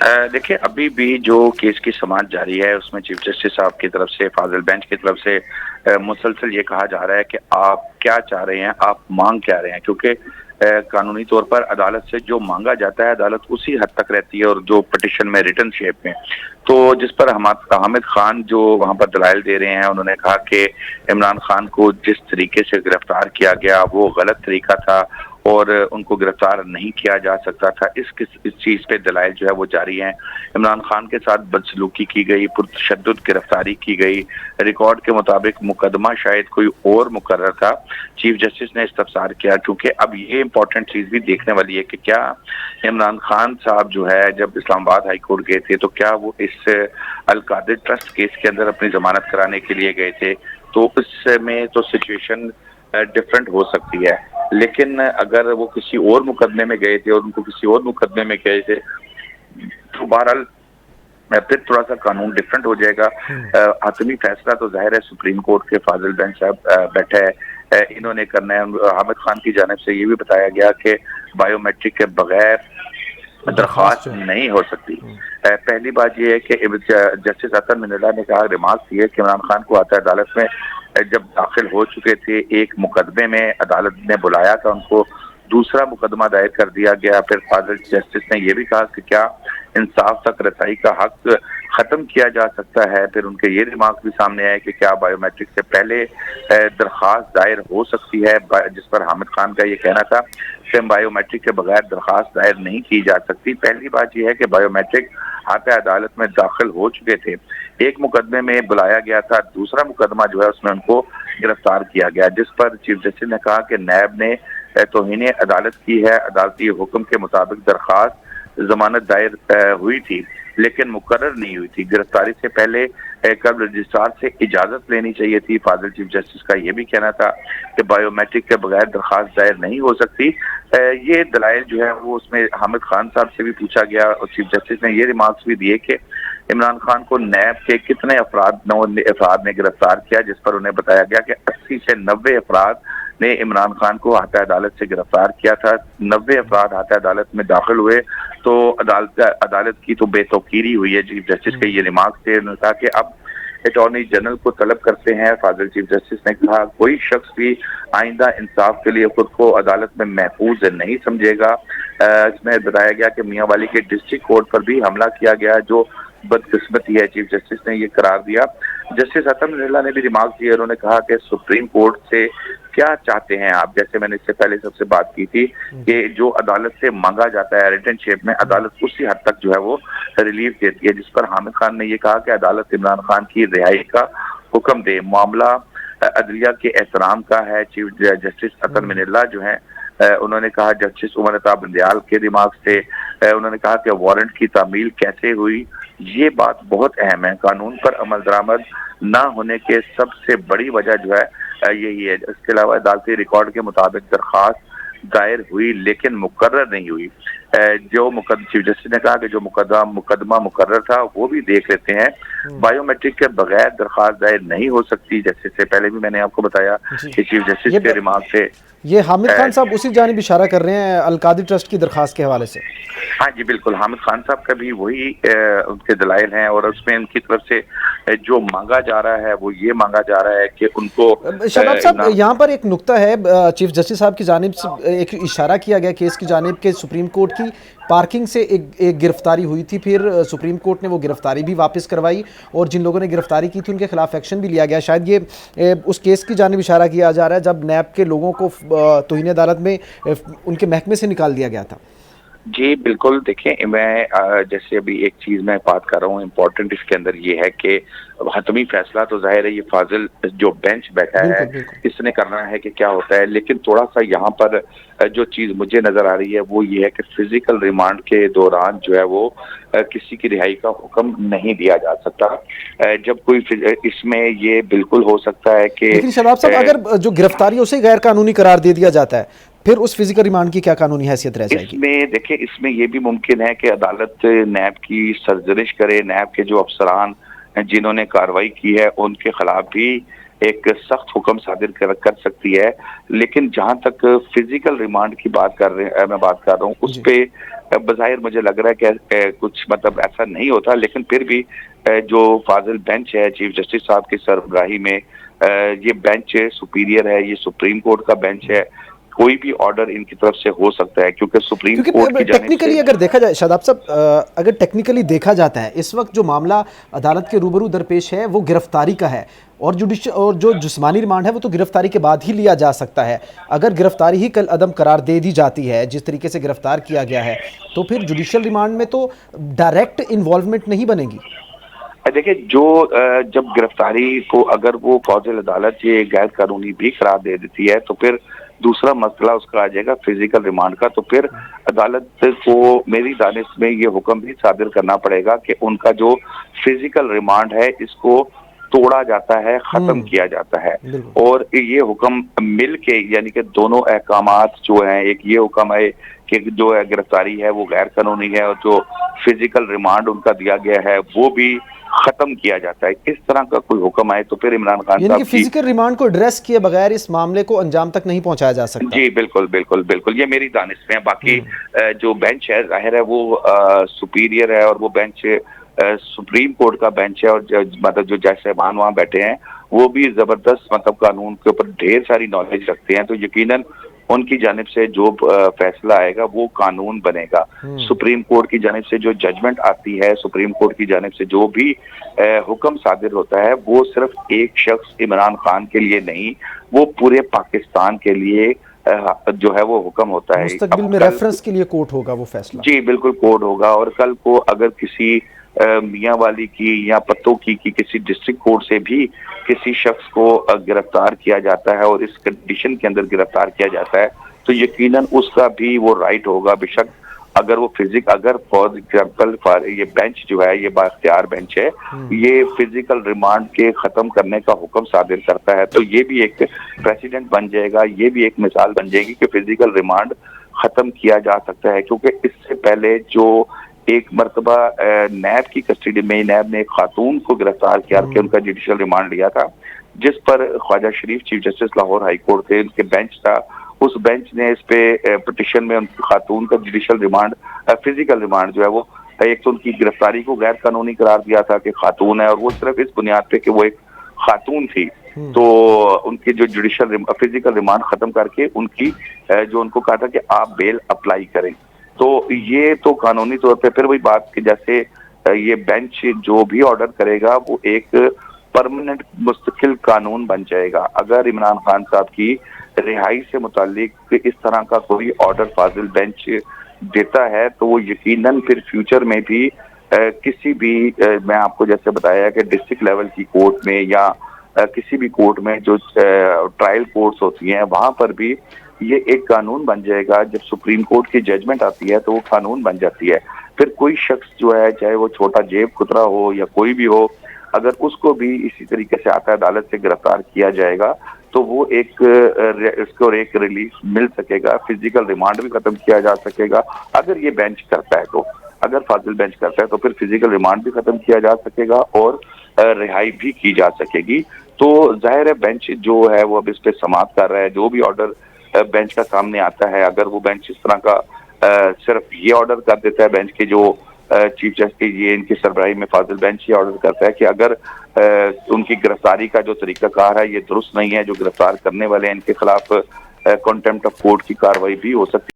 देखिए, अभी भी जो केस की समाअत जारी है उसमें चीफ जस्टिस साहब की तरफ से, फाजिल बेंच की तरफ से मुसलसल ये कहा जा रहा है कि आप क्या चाह रहे हैं, आप मांग क्या रहे हैं, क्योंकि कानूनी तौर पर अदालत से जो मांगा जाता है अदालत उसी हद तक रहती है, और जो पिटिशन में रिटन शेप में, तो जिस पर हामिद खान जो वहां पर दलाइल दे रहे हैं, उन्होंने कहा कि इमरान खान को जिस तरीके से गिरफ्तार किया गया वो गलत तरीका था और उनको गिरफ्तार नहीं किया जा सकता था। इस चीज पे दलाइल जो है वो जारी हैं। इमरान खान के साथ बदसलूकी की गई, पुरतशद्दुद गिरफ्तारी की गई, रिकॉर्ड के मुताबिक मुकदमा शायद कोई और मुकर्रर था। चीफ जस्टिस ने इस्तफसार किया, क्योंकि अब ये इंपॉर्टेंट चीज भी देखने वाली है कि क्या इमरान खान साहब जो है जब इस्लामाबाद हाई कोर्ट गए थे तो क्या वो इस अल कादिर ट्रस्ट केस के अंदर अपनी जमानत कराने के लिए गए थे, तो इसमें तो सिचुएशन डिफरेंट हो सकती है। लेकिन अगर वो किसी और मुकदमे में गए थे और उनको किसी और मुकदमे में गए थे तो बहरहाल फिर थोड़ा सा कानून डिफरेंट हो जाएगा। हतमी फैसला तो जाहिर है सुप्रीम कोर्ट के फाजिल बेंच साहब बैठे है, इन्होंने करना है। हामिद खान की जानिब से ये भी बताया गया कि बायोमेट्रिक के बगैर दरख्वास्त नहीं हो सकती। पहली बात यह है कि जस्टिस अतर मिनल्ला ने कहा, रिमार्क किए कि इमरान खान को आता अदालत में जब दाखिल हो चुके थे एक मुकदमे में, अदालत ने बुलाया था उनको, दूसरा मुकदमा दायर कर दिया गया। फिर फादर जस्टिस ने यह भी कहा कि क्या इंसाफ तक रसाई का हक खत्म किया जा सकता है। फिर उनके ये रिमार्क भी सामने आए कि क्या बायोमेट्रिक से पहले दरख्वास्त दायर हो सकती है, जिस पर हामिद खान का ये कहना था कि बायोमेट्रिक के बगैर दरख्वास्त दायर नहीं की जा सकती। पहली बात यह है कि बायोमेट्रिक हाथ अदालत में दाखिल हो चुके थे, एक मुकदमे में बुलाया गया था, दूसरा मुकदमा जो है उसमें उनको गिरफ्तार किया गया, जिस पर चीफ जस्टिस ने कहा कि नैब ने तौहीन अदालत की है। अदालती हुक्म के मुताबिक दरख्वास्त जमानत दायर हुई थी लेकिन मुकर्रर नहीं हुई थी। गिरफ्तारी से पहले कब रजिस्ट्रार से इजाजत लेनी चाहिए थी। फाजिल चीफ जस्टिस का यह भी कहना था कि बायोमेट्रिक के बगैर दरख्वास्त दायर नहीं हो सकती। ये दलाइल जो है वो उसमें हामिद खान साहब से भी पूछा गया और चीफ जस्टिस ने ये रिमार्क्स भी दिए कि इमरान खान को नैब के कितने अफराद ने गिरफ्तार किया, जिस पर उन्हें बताया गया कि 80 से 90 अफराद ने इमरान खान को हाथ अदालत से गिरफ्तार किया था। 90 अफराद हाथ अदालत में दाखिल हुए तो अदालत की तो बेतौकीरी हुई है। चीफ जस्टिस के ये रिमार्क थे। उन्होंने कहा कि अब अटॉर्नी जनरल को तलब करते हैं। फाजिल चीफ जस्टिस ने कहा कोई शख्स भी आइंदा इंसाफ के लिए खुद को अदालत में महफूज नहीं समझेगा। इसमें बताया गया कि मियां वाली के डिस्ट्रिक्ट कोर्ट पर भी हमला किया गया, जो बदकिस्मती है। चीफ जस्टिस ने ये करार दिया। जस्टिस अतर मिनल्ला ने भी रिमार्क दिए। उन्होंने कहा कि सुप्रीम कोर्ट से क्या चाहते हैं आप, जैसे मैंने इससे पहले सबसे बात की थी कि जो अदालत से मांगा जाता है रिटन शेप में, अदालत उसी हद तक जो है वो रिलीफ देती है, जिस पर हामिद खान ने ये कहा कि अदालत इमरान खान की रिहाई का हुक्म दे। मामला अदलिया के एहतराम का है। चीफ जस्टिस अतर मिनल्ला जो है उन्होंने कहा, जस्टिस उमर अता बंदयाल के दिमाग से उन्होंने कहा कि वारंट की तामील कैसे हुई, ये बात बहुत अहम है। कानून पर अमल दरामद ना होने के सबसे बड़ी वजह जो है यही है। इसके अलावा अदालती रिकॉर्ड के मुताबिक दरख्वास्त दायर हुई लेकिन मुकर्रर नहीं हुई। जो चीफ जस्टिस ने कहा कि जो मुकदमा मुकर्रर था वो भी देख लेते हैं। बायोमेट्रिक के बगैर दरख्वास्त दायर नहीं हो सकती, जैसे से पहले भी मैंने आपको बताया कि चीफ जस्टिस के रिमार्क से ये हामिद खान साहब उसी जानिब इशारा कर रहे हैं अल कादिर ट्रस्ट की दरखास्त के हवाले से। हाँ जी बिल्कुल, हामिद खान साहब का भी वही उनके दलाइल हैं और उसमें उनकी तरफ से जो मांगा जा रहा है वो ये मांगा जा रहा है कि उनको शादाब साहब यहाँ पर एक नुक्ता है, चीफ जस्टिस साहब की जानिब से एक इशारा किया गया केस की जानिब के सुप्रीम कोर्ट की पार्किंग से एक गिरफ्तारी हुई थी, फिर सुप्रीम कोर्ट ने वो गिरफ्तारी भी वापस करवाई और जिन लोगों ने गिरफ्तारी की थी उनके खिलाफ एक्शन भी लिया गया। शायद ये उस केस की जानिब इशारा किया जा रहा है जब नैब के लोगों को तौहीन अदालत में उनके महकमे से निकाल दिया गया था। जी बिल्कुल, देखें मैं जैसे अभी एक चीज मैं बात कर रहा हूँ इम्पोर्टेंट इसके अंदर ये है कि हतमी फैसला तो जाहिर है ये फाजिल जो बेंच बैठा है इसने करना है कि क्या होता है, लेकिन थोड़ा सा यहाँ पर जो चीज मुझे नजर आ रही है वो ये है कि फिजिकल रिमांड के दौरान जो है वो किसी की रिहाई का हुक्म नहीं दिया जा सकता। जब कोई इसमें ये बिल्कुल हो सकता है कि लेकिन शबाब साहब अगर जो गिरफ्तारी उसे गैर कानूनी करार दे दिया जाता है फिर उस फिजिकल रिमांड की क्या कानूनी हैसियत रह जाएगी? इसमें देखिए, इसमें यह भी मुमकिन है कि अदालत नैब की सरजरिश करे, नैब के जो अफसरान जिन्होंने कार्रवाई की है उनके खिलाफ भी एक सख्त हुक्म सादिर कर सकती है। लेकिन जहां तक फिजिकल रिमांड की बात कर रहे हैं, मैं बात कर रहा हूँ उस जी। पे बज़ाहिर मुझे लग रहा है कि कुछ मतलब ऐसा नहीं होता, लेकिन फिर भी जो फाजिल बेंच है चीफ जस्टिस साहब की सरबराही में, ये बेंच सुपीरियर है, ये सुप्रीम कोर्ट का बेंच है। कोई भी ऑर्डर इनकी तरफ से हो सकता है क्योंकि सुप्रीम क्योंकि कोर्ट की जानिब से। टेक्निकली अगर देखा जाए शादाब साहब, अगर टेक्निकली देखा जाता है इस वक्त जो मामला अदालत के रूबरू दरपेश है वो गिरफ्तारी का है, और और जो जिस्मानी रिमांड है वो तो गिरफ्तारी के बाद ही लिया जा सकता है। अगर गिरफ्तारी ही कल अदम करार दे दी जाती है जिस तरीके से गिरफ्तार किया गया है, तो फिर जुडिशियल रिमांड में तो डायरेक्ट इन्वॉल्वमेंट नहीं बनेगी। देखिए, जो जब गिरफ्तारी को अगर वो फौजिल अदालत ये गैर कानूनी भी करार दे देती है, तो फिर दूसरा मसला उसका आ जाएगा फिजिकल रिमांड का। तो फिर अदालत को मेरी दानिश में ये हुक्म भी सादिर करना पड़ेगा कि उनका जो फिजिकल रिमांड है इसको तोड़ा जाता है, खत्म किया जाता है। और ये हुक्म मिल के, यानी कि दोनों अहकामात जो हैं, एक ये हुक्म है कि जो है गिरफ्तारी है वो गैर कानूनी है, और जो फिजिकल रिमांड उनका दिया गया है वो भी खत्म किया जाता है। इस तरह का कोई हुक्म आए तो फिर इमरान खान यानी साहब कि की। फिजिकल रिमांड को एड्रेस किए बगैर इस मामले को अंजाम तक नहीं पहुंचाया जा सकता। जी बिल्कुल बिल्कुल बिल्कुल, ये मेरी दानिश में है। बाकी जो बेंच है जाहिर है वो सुपीरियर है, और वो बेंच सुप्रीम कोर्ट का बेंच है, और मतलब जो जज साहबान वहाँ बैठे हैं वो भी जबरदस्त मतलब कानून के ऊपर ढेर सारी नॉलेज रखते हैं। तो यकीनन उनकी जानिब से जो फैसला आएगा वो कानून बनेगा। सुप्रीम कोर्ट की जानिब से जो जजमेंट आती है, सुप्रीम कोर्ट की जानिब से जो भी हुक्म सादिर होता है, वो सिर्फ एक शख्स इमरान खान के लिए नहीं, वो पूरे पाकिस्तान के लिए जो है वो हुक्म होता है। मुस्तकबिल में रेफरेंस के लिए कोर्ट होगा वो फैसला। जी बिल्कुल कोर्ट होगा, और कल को अगर किसी मियाँ वाली की या पत्तों की किसी डिस्ट्रिक्ट कोर्ट से भी किसी शख्स को गिरफ्तार किया जाता है और इस कंडीशन के अंदर गिरफ्तार किया जाता है, तो यकीनन उसका भी वो राइट होगा। बेशक अगर वो अगर फॉर एग्जाम्पल ये बेंच जो है, ये बाख्तियार बेंच है, ये फिजिकल रिमांड के खत्म करने का हुक्म सादिर करता है, तो ये भी एक प्रेसिडेंट बन जाएगा, ये भी एक मिसाल बन जाएगी कि फिजिकल रिमांड खत्म किया जा सकता है। क्योंकि इससे पहले जो एक मरतबा नैब की कस्टडी में नैब ने एक खातून को गिरफ्तार किया कि उनका जुडिशियल रिमांड लिया था, जिस पर Khawaja Sharif chief justice Lahore high court थे, उनके बेंच था, उस बेंच ने इस पे पिटिशन में उनकी खातून का जुडिशियल रिमांड, फिजिकल रिमांड जो है वो, एक तो उनकी गिरफ्तारी को गैर कानूनी करार दिया था कि खातून है, और वो सिर्फ इस बुनियाद पे कि वो एक खातून थी, तो उनकी जो जुडिशियल फिजिकल रिमांड खत्म करके उनकी जो उनको कहा था कि आप बेल अप्लाई करें। तो ये तो कानूनी तौर पे फिर वही बात कि जैसे ये बेंच जो भी ऑर्डर करेगा वो एक परमानेंट मुस्तकिल कानून बन जाएगा। अगर इमरान खान साहब की रिहाई से मुतालिक इस तरह का कोई ऑर्डर फाजिल बेंच देता है, तो वो यकीनन फिर फ्यूचर में भी किसी भी मैं आपको जैसे बताया कि डिस्ट्रिक्ट लेवल की कोर्ट में या किसी भी कोर्ट में जो ट्रायल कोर्ट्स होती हैं, वहां पर भी ये एक कानून बन जाएगा। जब सुप्रीम कोर्ट की जजमेंट आती है तो वो कानून बन जाती है। फिर कोई शख्स जो है, चाहे वो छोटा जेब कुतरा हो या कोई भी हो, अगर उसको भी इसी तरीके से आता है अदालत से गिरफ्तार किया जाएगा, तो वो इसको एक रिलीफ मिल सकेगा, फिजिकल रिमांड भी खत्म किया जा सकेगा। अगर ये बेंच करता है, तो अगर फाजिल बेंच करता है तो फिर फिजिकल रिमांड भी खत्म किया जा सकेगा और रिहाई भी की जा सकेगी। तो जाहिर है बेंच जो है वो अब इस पे समाअत कर रहा है। जो भी ऑर्डर बेंच का सामने आता है, अगर वो बेंच इस तरह का सिर्फ ये ऑर्डर कर देता है, बेंच के जो चीफ जस्टिस ये इनकी सरबराही में फाजिल बेंच ये ऑर्डर करता है कि अगर उनकी गिरफ्तारी का जो तरीकाकार है ये दुरुस्त नहीं है, जो गिरफ्तार करने वाले हैं इनके खिलाफ कंटेम्प्ट ऑफ कोर्ट की कार्रवाई भी हो सकती है।